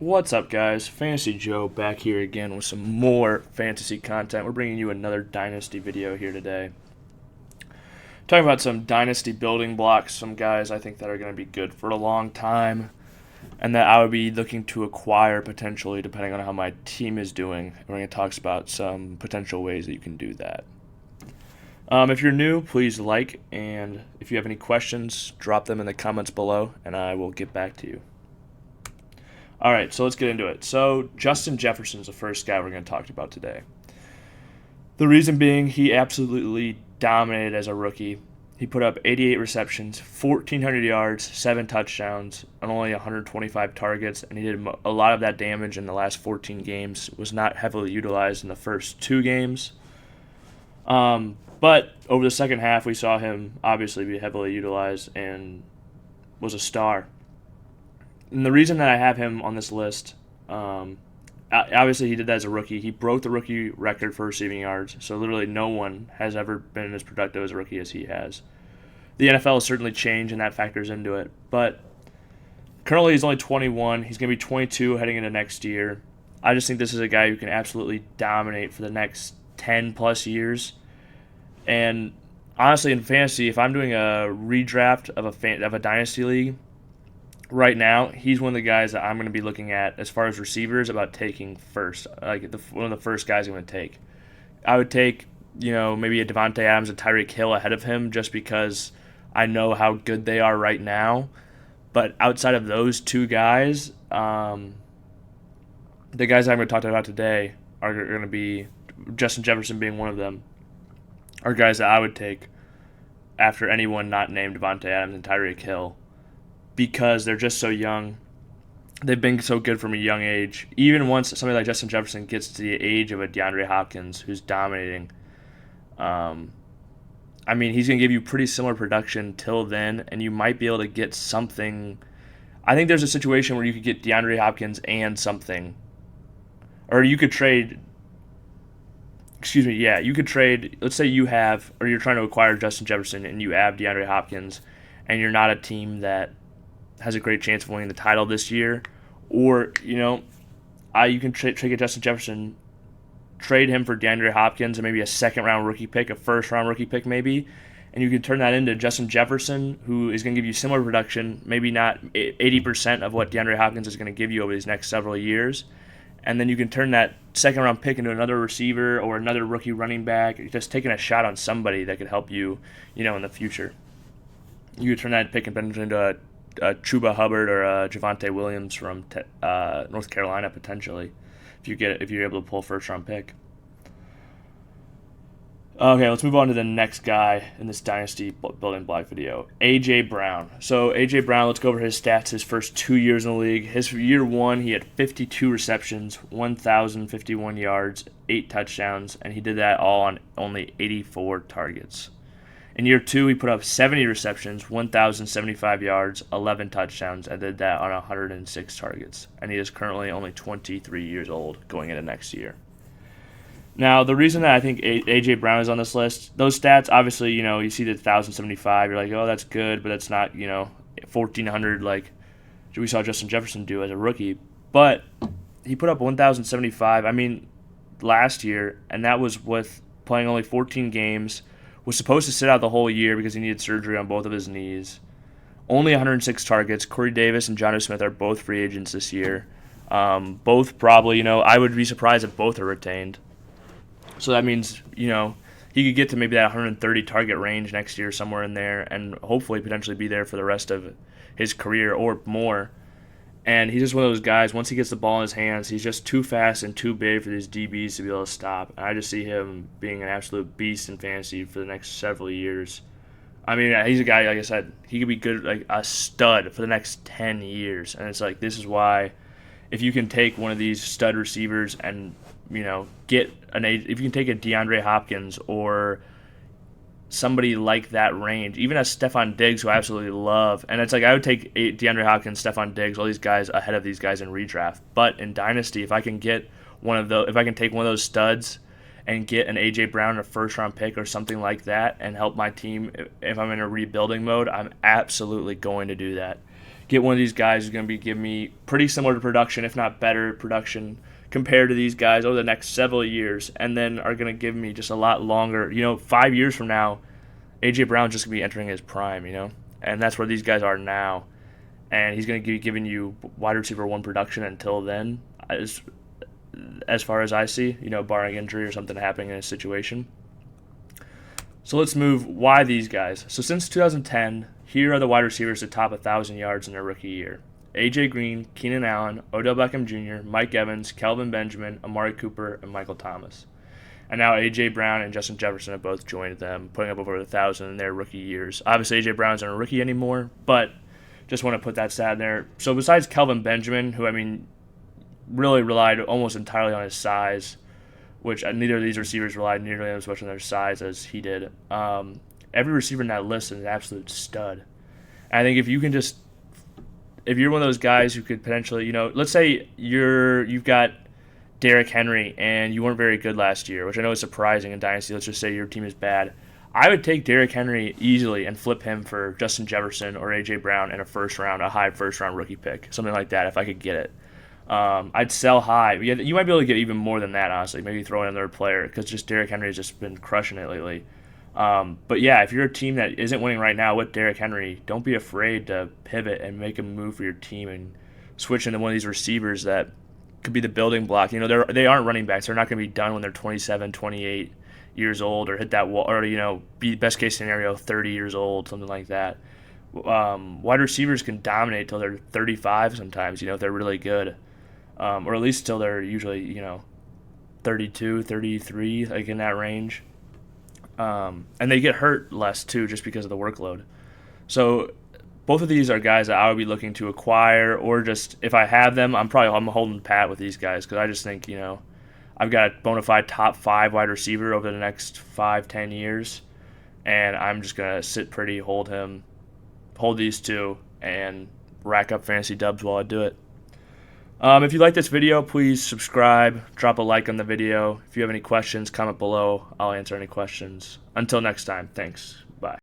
What's up, guys? Fantasy Joe back here again with some more fantasy content. We're bringing you another Dynasty video here today. Talking about some Dynasty building blocks, some guys I think that are going to be good for a long time, and that I would be looking to acquire potentially depending on how my team is doing. And we're going to talk about some potential ways that you can do that. If you're new, please like, and if you have any questions, drop them in the comments below, and I will get back to you. All right, so let's get into it. So Justin Jefferson is the first guy we're going to talk about today. The reason being, he absolutely dominated as a rookie. He put up 88 receptions, 1,400 yards, 7 touchdowns, and only 125 targets, and he did a lot of that damage in the last 14 games. Was not heavily utilized in the first 2 games. But over the second half, we saw him obviously be heavily utilized and was a star. And the reason that I have him on this list, obviously he did that as a rookie. He broke the rookie record for receiving yards, so literally no one has ever been as productive as a rookie as he has. The NFL has certainly changed, and that factors into it. But currently he's only 21. He's going to be 22 heading into next year. I just think this is a guy who can absolutely dominate for the next 10-plus years. And honestly, in fantasy, if I'm doing a redraft of a dynasty league, right now, he's one of the guys that I'm going to be looking at as far as receivers about taking first. One of the first guys I'm going to take. I would take, maybe a Devontae Adams and Tyreek Hill ahead of him just because I know how good they are right now. But outside of those two guys, the guys I'm going to talk about today are going to be, Justin Jefferson being one of them, are guys that I would take after anyone not named Devontae Adams and Tyreek Hill, because they're just so young. They've been so good from a young age. Even once somebody like Justin Jefferson gets to the age of a Deandre Hopkins, who's dominating, he's going to give you pretty similar production till then, and you might be able to get something. I think there's a situation where you could get DeAndre Hopkins and something. Or you could trade. You could trade. Let's say you're trying to acquire Justin Jefferson and you have DeAndre Hopkins, and you're not a team that has a great chance of winning the title this year, or you can trade Justin Jefferson, trade him for DeAndre Hopkins and maybe a second-round rookie pick, a first-round rookie pick maybe, and you can turn that into Justin Jefferson, who is going to give you similar production, maybe not 80% of what DeAndre Hopkins is going to give you over these next several years, and then you can turn that second-round pick into another receiver or another rookie running back, just taking a shot on somebody that could help you, in the future. You could turn that pick and into a Chuba Hubbard or a Javonte Williams from North Carolina potentially, if you're able to pull a first-round pick. Okay, let's move on to the next guy in this Dynasty building block video, A.J. Brown. So A.J. Brown, let's go over his stats his first 2 years in the league. His year 1, he had 52 receptions, 1,051 yards, 8 touchdowns, and he did that all on only 84 targets. In year 2, he put up 70 receptions, 1,075 yards, 11 touchdowns, and did that on 106 targets. And he is currently only 23 years old going into next year. Now, the reason that I think A.J. Brown is on this list, those stats, obviously, you see the 1,075, you're like, oh, that's good, but that's not, 1,400 like we saw Justin Jefferson do as a rookie. But he put up 1,075, last year, and that was with playing only 14 games, was supposed to sit out the whole year because he needed surgery on both of his knees. Only 106 targets. Corey Davis and Jonnu Smith are both free agents this year. Both probably, I would be surprised if both are retained. So that means, he could get to maybe that 130 target range next year, somewhere in there, and hopefully potentially be there for the rest of his career or more. And he's just one of those guys, once he gets the ball in his hands, he's just too fast and too big for these DBs to be able to stop. And I just see him being an absolute beast in fantasy for the next several years. He's a guy, like I said, he could be good, like a stud for the next 10 years. And it's like, this is why, if you can take one of these stud receivers and, if you can take a DeAndre Hopkins or somebody like that range, even as Stephon Diggs, who I absolutely love. And it's like I would take DeAndre Hopkins, Stephon Diggs, all these guys ahead of these guys in redraft. But in Dynasty, if I can take one of those studs and get an A.J. Brown, a first-round pick or something like that, and help my team if I'm in a rebuilding mode, I'm absolutely going to do that. get one of these guys who's going to be giving me pretty similar to production, if not better production, compared to these guys over the next several years, and then are going to give me just a lot longer. 5 years from now, A.J. Brown's just going to be entering his prime, and that's where these guys are now. And he's going to be giving you wide receiver 1 production until then, as far as I see, barring injury or something happening in a situation. So let's move. Why these guys? So since 2010, here are the wide receivers to top 1,000 yards in their rookie year. A.J. Green, Keenan Allen, Odell Beckham Jr., Mike Evans, Kelvin Benjamin, Amari Cooper, and Michael Thomas. And now A.J. Brown and Justin Jefferson have both joined them, putting up over 1,000 in their rookie years. Obviously, A.J. Brown's not a rookie anymore, but just want to put that stat in there. So besides Kelvin Benjamin, who, really relied almost entirely on his size, which neither of these receivers relied nearly as much on their size as he did. Every receiver in that list is an absolute stud. And I think if you're one of those guys who could potentially, let's say you've got Derrick Henry and you weren't very good last year, which I know is surprising in Dynasty. Let's just say your team is bad. I would take Derrick Henry easily and flip him for Justin Jefferson or A.J. Brown in a high first-round rookie pick, something like that if I could get it. I'd sell high. You might be able to get even more than that, honestly. Maybe throw in another player because just Derrick Henry has just been crushing it lately. But yeah, if you're a team that isn't winning right now with Derrick Henry, don't be afraid to pivot and make a move for your team and switch into one of these receivers that could be the building block. They aren't running backs. They're not going to be done when they're 27, 28 years old or hit that wall, or be best case scenario 30 years old, something like that. Wide receivers can dominate till they're 35 sometimes. If they're really good. Or at least till they're usually, 32, 33, like in that range. And they get hurt less, too, just because of the workload. So both of these are guys that I would be looking to acquire, or just, if I have them, I'm holding pat with these guys, because I just think, I've got a bona fide top 5 wide receiver over the next 5-10 years, and I'm just going to sit pretty, hold these two, and rack up fantasy dubs while I do it. If you like this video, please subscribe, drop a like on the video. If you have any questions, comment below. I'll answer any questions. Until next time, thanks.